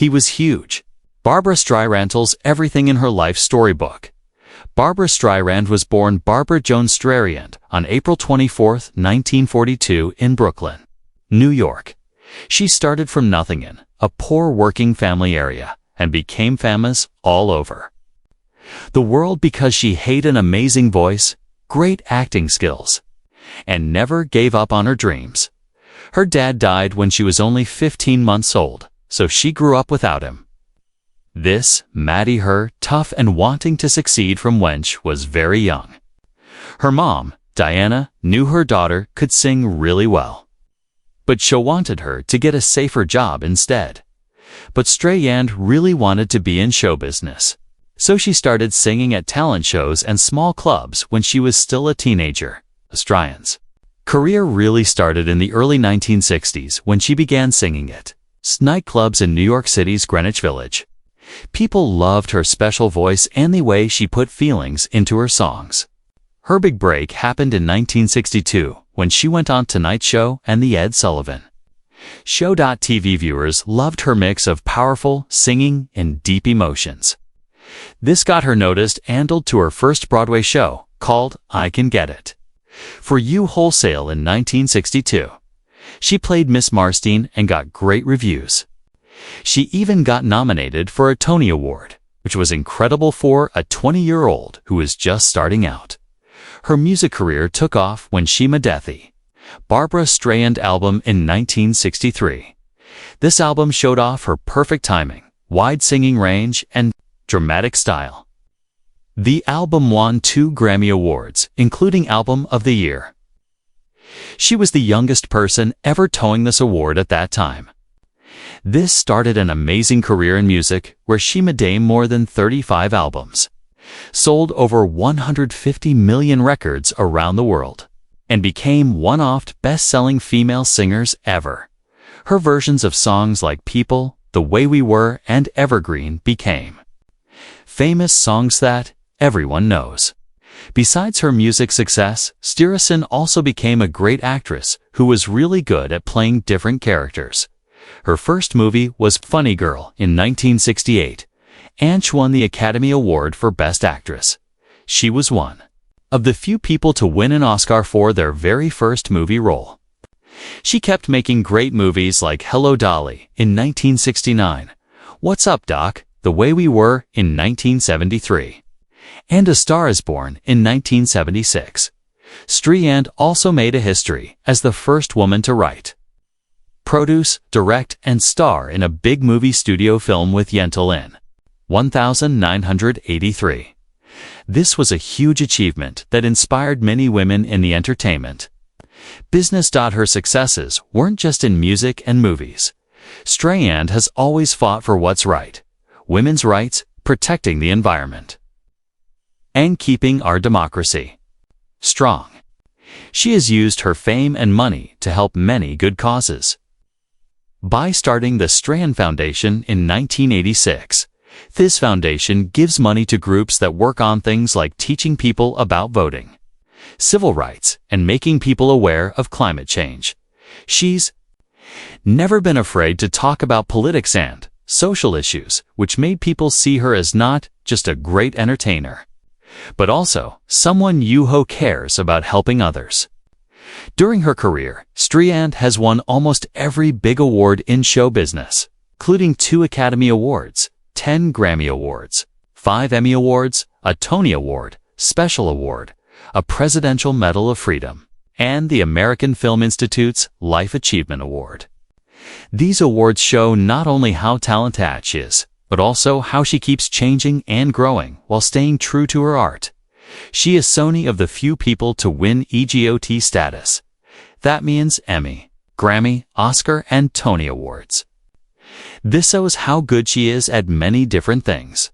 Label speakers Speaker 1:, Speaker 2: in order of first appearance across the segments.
Speaker 1: He was huge. Barbra Streisand's Everything in Her Life storybook. Barbra Streisand was born Barbara Joan Streisand on April 24, 1942 in Brooklyn, New York. She started from nothing in a poor working family area and became famous all over the world because she had an amazing voice, great acting skills, and never gave up on her dreams. Her dad died when she was only 15 months old, so she grew up without him. This made her tough and wanting to succeed from when she was very young. Her mom, Diana, knew her daughter could sing really well, but she wanted her to get a safer job instead. But Streisand really wanted to be in show business, so she started singing at talent shows and small clubs when she was still a teenager. Streisand's career really started in the early 1960s when she began singing at nightclubs in New York City's Greenwich Village. People loved her special voice and the way she put feelings into her songs. Her big break happened in 1962 when she went on Tonight Show and The Ed Sullivan Show. TV viewers loved her mix of powerful singing and deep emotions. This got her noticed and to her first Broadway show, called I Can Get It for You Wholesale in 1962. She played Miss Marstein and got great reviews. She even got nominated for a Tony Award, which was incredible for a 20-year-old who was just starting out. Her music career took off when she made the Barbra Streisand album in 1963. This album showed off her perfect timing, wide singing range, and dramatic style. The album won 2 Grammy Awards, including Album of the Year. She was the youngest person ever towing this award at that time. This started an amazing career in music where she made more than 35 albums, sold over 150 million records around the world, and became one of the best-selling female singers ever. Her versions of songs like People, The Way We Were, and Evergreen became famous songs that everyone knows. Besides her music success, Streisand also became a great actress who was really good at playing different characters. Her first movie was Funny Girl in 1968, and she won the Academy Award for Best Actress. She was one of the few people to win an Oscar for their very first movie role. She kept making great movies like Hello Dolly in 1969, What's Up Doc? The Way We Were in 1973, and A Star Is Born in 1976. Streisand also made a history as the first woman to write, produce, direct, and star in a big movie studio film with Yentl in 1983. This was a huge achievement that inspired many women in the entertainment business. Her successes weren't just in music and movies. Streisand has always fought for what's right, women's rights, protecting the environment, and keeping our democracy strong. She has used her fame and money to help many good causes. By starting the Streisand Foundation in 1986, this foundation gives money to groups that work on things like teaching people about voting, civil rights, and making people aware of climate change. She's never been afraid to talk about politics and social issues, which made people see her as not just a great entertainer, but also someone who cares about helping others. During her career, Streisand has won almost every big award in show business, including 2 Academy Awards, 10 Grammy Awards, 5 Emmy Awards, a Tony Award, Special Award, a Presidential Medal of Freedom, and the American Film Institute's Life Achievement Award. These awards show not only how talented she is, but also how she keeps changing and growing while staying true to her art. She is one of the few people to win EGOT status. That means Emmy, Grammy, Oscar, and Tony Awards. This shows how good she is at many different things.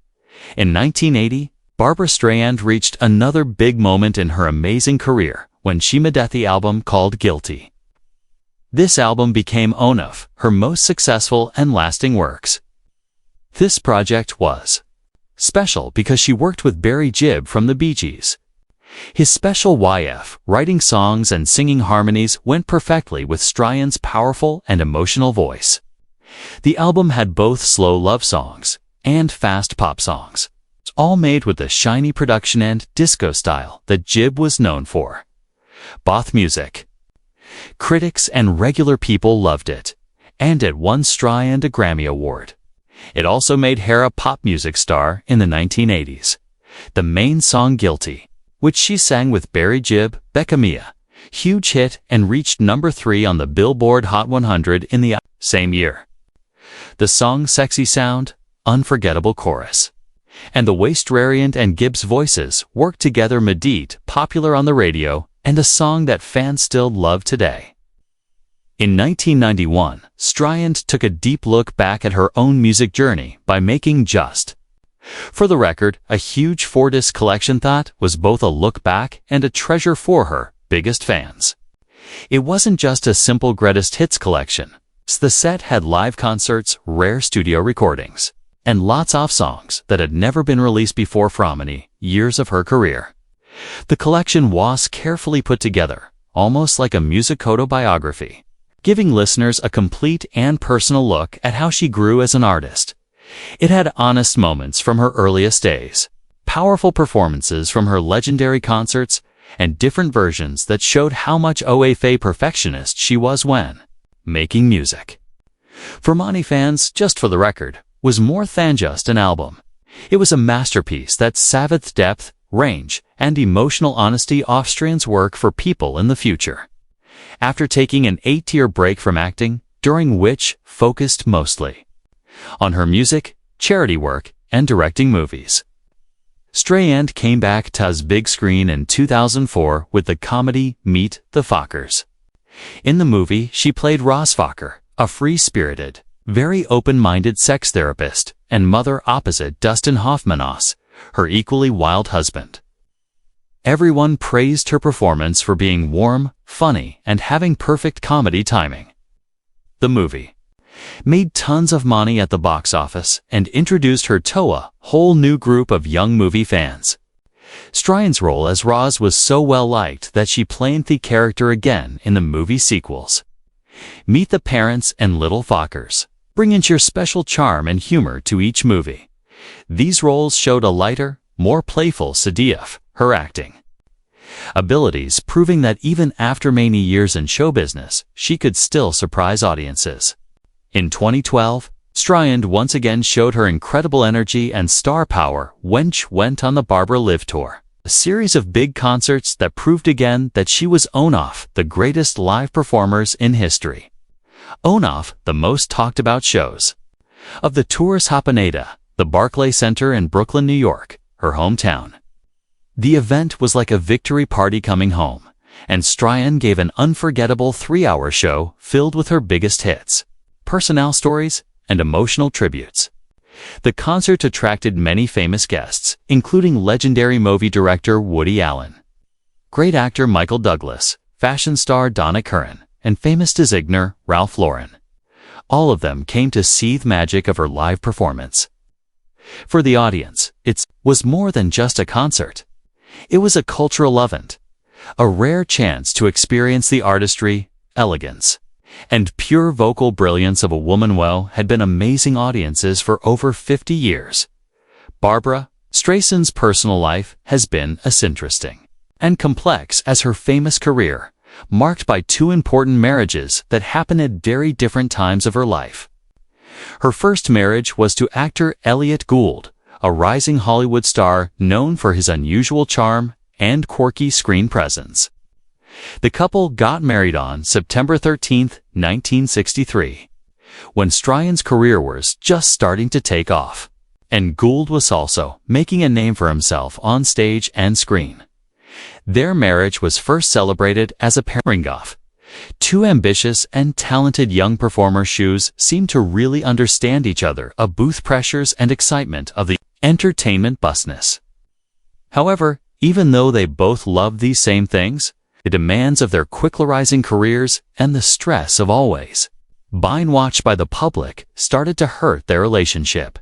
Speaker 1: In 1980, Barbra Streisand reached another big moment in her amazing career when she made the album called Guilty. This album became one of her most successful and lasting works. This project was special because she worked with Barry Gibb from the Bee Gees. His special writing songs and singing harmonies went perfectly with Streisand's powerful and emotional voice. The album had both slow love songs and fast pop songs, all made with the shiny production and disco style that Gibb was known for. Both music. Critics and regular people loved it, and it won Streisand a Grammy Award. It also made her a pop music star in the 1980s. The main song Guilty, which she sang with Barry Gibb, Mia, huge hit and reached number 3 on the Billboard Hot 100 in the same year. The song's sexy sound, unforgettable chorus, and the way Streisand and Gibb's voices worked together made it popular on the radio and a song that fans still love today. In 1991, Streisand took a deep look back at her own music journey by making Just. For the record, a huge 4-disc collection that was both a look back and a treasure for her biggest fans. It wasn't just a simple greatest hits collection. The set had live concerts, rare studio recordings, and lots of songs that had never been released before from any years of her career. The collection was carefully put together, almost like a music autobiography, giving listeners a complete and personal look at how she grew as an artist. It had honest moments from her earliest days, powerful performances from her legendary concerts, and different versions that showed how much of a perfectionist she was when making music. For many fans, Just for the Record was more than just an album. It was a masterpiece that savaged depth, range, and emotional honesty of Streisand's work for people in the future. After taking an 8-year break from acting, during which focused mostly on her music, charity work, and directing movies, Streisand came back to the big screen in 2004 with the comedy Meet the Fockers. In the movie, she played Roz Focker, a free-spirited, very open-minded sex therapist and mother opposite Dustin Hoffman's, her equally wild husband. Everyone praised her performance for being warm, funny, and having perfect comedy timing. The movie made tons of money at the box office and introduced her to a whole new group of young movie fans. Streisand's role as Roz was so well liked that she played the character again in the movie sequels. Meet the Parents and Little Fockers bring in your special charm and humor to each movie. These roles showed a lighter, more playful side of her acting abilities, proving that even after many years in show business, she could still surprise audiences. In 2012, Streisand once again showed her incredible energy and star power when she went on the Barbra Live Tour, a series of big concerts that proved again that she was one of the greatest live performers in history. One of the most talked about shows of the tour's Hapanada, the Barclay Center in Brooklyn, New York, her hometown. The event was like a victory party coming home, and Streisand gave an unforgettable 3-hour show filled with her biggest hits, personal stories, and emotional tributes. The concert attracted many famous guests, including legendary movie director Woody Allen, great actor Michael Douglas, fashion star Donna Karan, and famous designer Ralph Lauren. All of them came to see the magic of her live performance. For the audience, it was more than just a concert. It was a cultural event, a rare chance to experience the artistry, elegance, and pure vocal brilliance of a woman who had been amazing audiences for over 50 years. Barbra Streisand's personal life has been as interesting and complex as her famous career, marked by 2 important marriages that happened at very different times of her life. Her first marriage was to actor Elliot Gould, a rising Hollywood star known for his unusual charm and quirky screen presence. The couple got married on September 13, 1963, when Streisand's career was just starting to take off, and Gould was also making a name for himself on stage and screen. Their marriage was first celebrated as a pairing of 2 ambitious and talented young performers who seemed to really understand each other, both pressures and excitement of the entertainment business. However, even though they both loved these same things, the demands of their quickly rising careers and the stress of always being watched by the public started to hurt their relationship.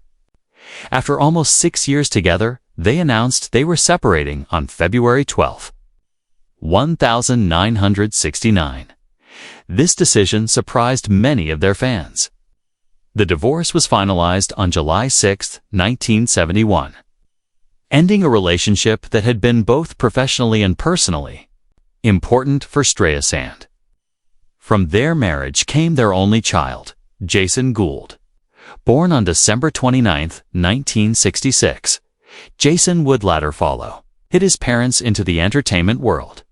Speaker 1: After almost 6 years together, they announced they were separating on February 12, 1969. This decision surprised many of their fans. The divorce was finalized on July 6, 1971, ending a relationship that had been both professionally and personally important for Streisand. From their marriage came their only child, Jason Gould. Born on December 29, 1966, Jason would later follow his parents into the entertainment world,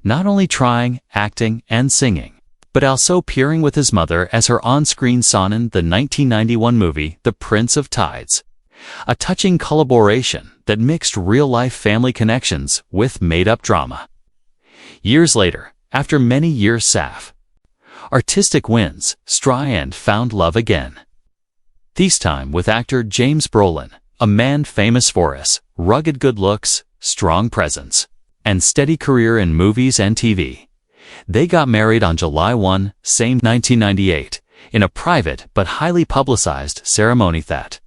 Speaker 1: not only trying, acting, and singing, but also appearing with his mother as her on-screen son in the 1991 movie The Prince of Tides, a touching collaboration that mixed real-life family connections with made-up drama. Years later, after many years artistic wins, Streisand found love again. This time with actor James Brolin, a man famous for his rugged good looks, strong presence, and steady career in movies and TV. They got married on July 1, 1998, in a private but highly publicized ceremony that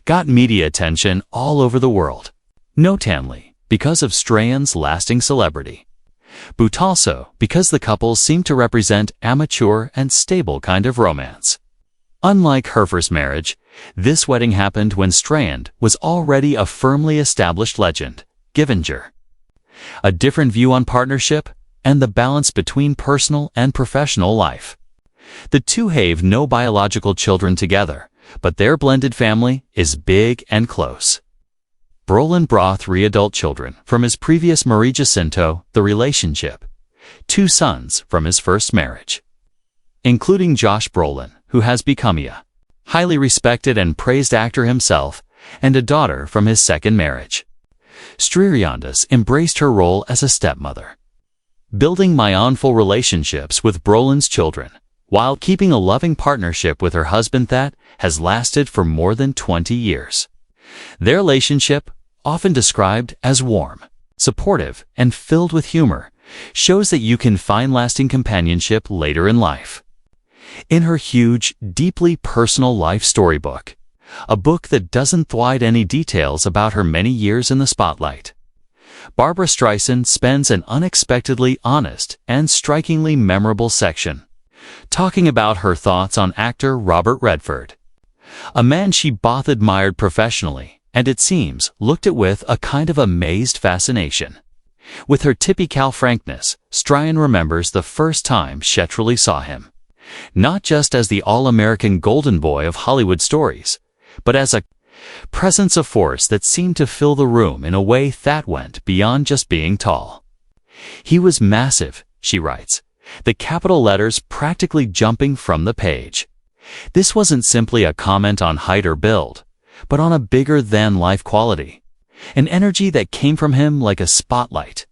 Speaker 1: got media attention all over the world, notably because of Streisand's lasting celebrity, but also because the couple seemed to represent a mature and stable kind of romance. Unlike her first marriage, this wedding happened when Streisand was already a firmly established legend, Givenger. A different view on partnership and the balance between personal and professional life. The two have no biological children together, but their blended family is big and close. Brolin brought 3 adult children from his previous Marie Jacinto, the relationship, 2 sons from his first marriage, including Josh Brolin, who has become a highly respected and praised actor himself, and a daughter from his second marriage. Streisand embraced her role as a stepmother, building meaningful relationships with Brolin's children, while keeping a loving partnership with her husband that has lasted for more than 20 years. Their relationship, often described as warm, supportive, and filled with humor, shows that you can find lasting companionship later in life. In her huge, deeply personal life storybook, a book that doesn't hide any details about her many years in the spotlight, Barbara Streisand spends an unexpectedly honest and strikingly memorable section talking about her thoughts on actor Robert Redford, a man she both admired professionally and, it seems, looked at with a kind of amazed fascination. With her typical frankness, Streisand remembers the first time she truly saw him, not just as the all-American golden boy of Hollywood stories, but as a presence of force that seemed to fill the room in a way that went beyond just being tall. He was massive, she writes, the capital letters practically jumping from the page. This wasn't simply a comment on height or build, but on a bigger-than-life quality, an energy that came from him like a spotlight.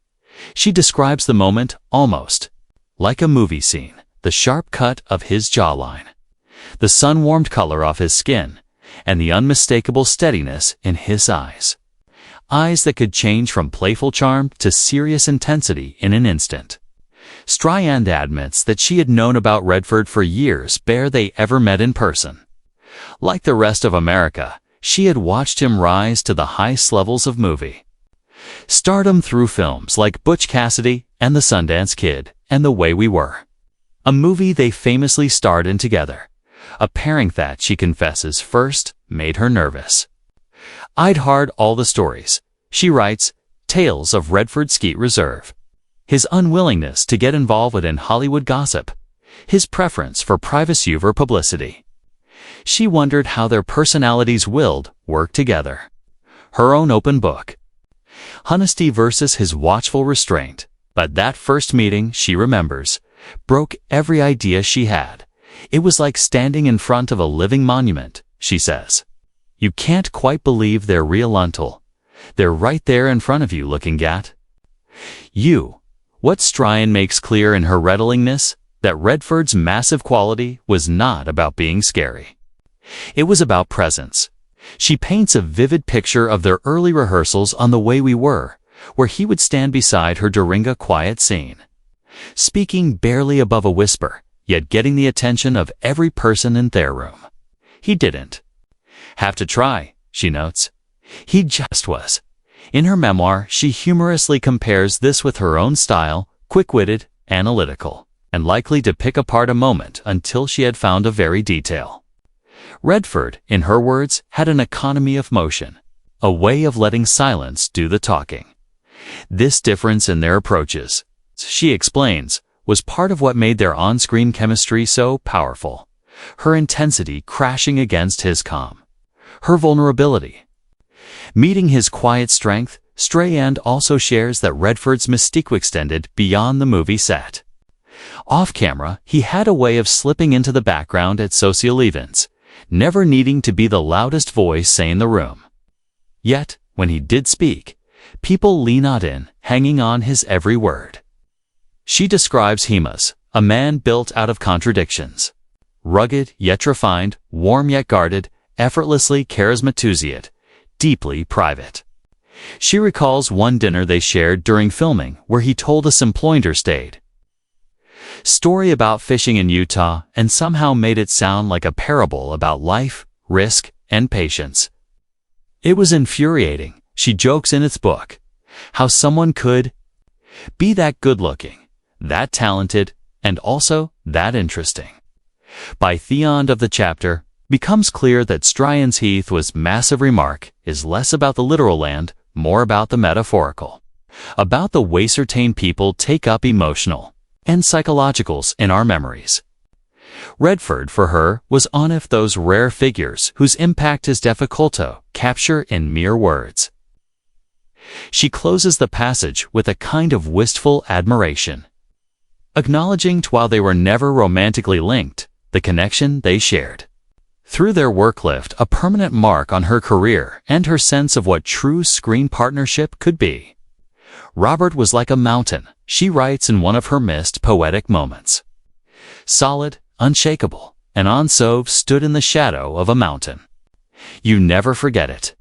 Speaker 1: She describes the moment almost like a movie scene, the sharp cut of his jawline, the sun-warmed color off his skin, and the unmistakable steadiness in his eyes. Eyes that could change from playful charm to serious intensity in an instant. Streisand admits that she had known about Redford for years before they ever met in person. Like the rest of America, she had watched him rise to the highest levels of movie stardom through films like Butch Cassidy and The Sundance Kid and The Way We Were, a movie they famously starred in together, a pairing that, she confesses, first made her nervous. I'd heard all the stories, she writes, tales of Redford's Skeet Reserve, his unwillingness to get involved in Hollywood gossip, his preference for privacy over publicity. She wondered how their personalities willed work together. Her own open book. Honesty versus his watchful restraint. But that first meeting, she remembers, broke every idea she had. It was like standing in front of a living monument, she says. You can't quite believe they're real until they're right there in front of you looking at you. What Streisand makes clear in her readiness, that Redford's massive quality was not about being scary. It was about presence. She paints a vivid picture of their early rehearsals on The Way We Were, where he would stand beside her during a quiet scene, speaking barely above a whisper, yet getting the attention of every person in their room. He didn't have to try, she notes. He just was. In her memoir, she humorously compares this with her own style, quick-witted, analytical. and likely to pick apart a moment until she had found a very detail. Redford, in her words, had an economy of motion, a way of letting silence do the talking. This difference in their approaches, she explains, was part of what made their on-screen chemistry so powerful. Her intensity crashing against his calm. Her vulnerability. Meeting his quiet strength, Streisand also shares that Redford's mystique extended beyond the movie set. Off-camera, he had a way of slipping into the background at social events, never needing to be the loudest voice in the room. Yet, when he did speak, people leaned in, hanging on his every word. She describes him as a man built out of contradictions. Rugged yet refined, warm yet guarded, effortlessly charismatic, deeply private. She recalls one dinner they shared during filming where he told us employer stayed story about fishing in Utah and somehow made it sound like a parable about life, risk, and patience. It was infuriating, she jokes in its book, how someone could be that good-looking, that talented, and also that interesting. By the end of the chapter, becomes clear that Streisand's Heath was massive remark is less about the literal land, more about the metaphorical. About the way certain people take up emotional and psychologicals in our memories. Redford, for her, was one of those rare figures whose impact is difficult to capture in mere words. She closes the passage with a kind of wistful admiration, acknowledging while they were never romantically linked, the connection they shared. Through their work left a permanent mark on her career and her sense of what true screen partnership could be. Robert was like a mountain, she writes in one of her missed poetic moments. Solid, unshakable, and Onsove stood in the shadow of a mountain. You never forget it.